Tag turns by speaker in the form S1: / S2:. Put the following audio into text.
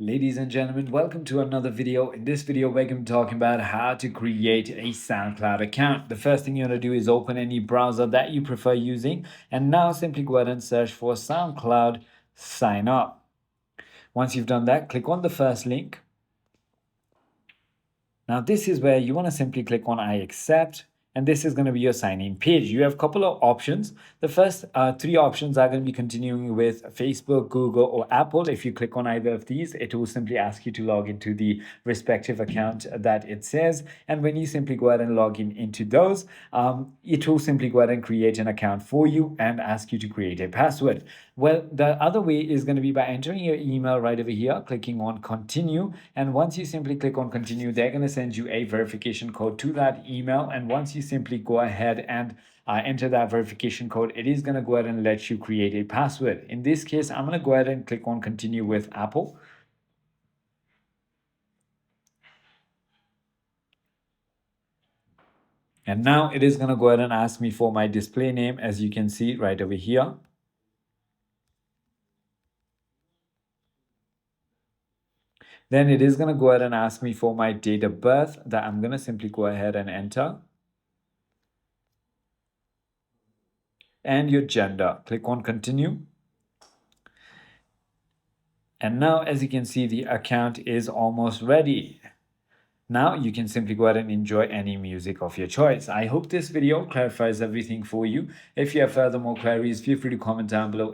S1: Ladies and gentlemen, welcome to another video. In this video, we're going to be talking about how to create a SoundCloud account. The first thing you want to do is open any browser that you prefer using, and now simply go ahead and search for SoundCloud Sign Up. Once you've done that, click on the first link. Now this is where you want to simply click on I accept, and this is going to be your sign-in page. You have a couple of options. The first three options are going to be continuing with Facebook, Google, or Apple. If you click on either of these, it will simply ask you to log into the respective account that it says. And when you simply go ahead and log into those, it will simply go ahead and create an account for you and ask you to create a password. Well, the other way is going to be by entering your email right over here, clicking on continue. And once you simply click on continue, they're going to send you a verification code to that email. And once you simply go ahead and enter that verification code, it is going to go ahead and let you create a password. In this case, I'm going to go ahead and click on continue with Apple. And now it is going to go ahead and ask me for my display name, as you can see right over here. Then it is going to go ahead and ask me for my date of birth that I'm going to simply go ahead and enter. And your gender. Click on continue. And now, as you can see, the account is almost ready. Now you can simply go ahead and enjoy any music of your choice. I hope this video clarifies everything for you. If you have further more queries, feel free to comment down below.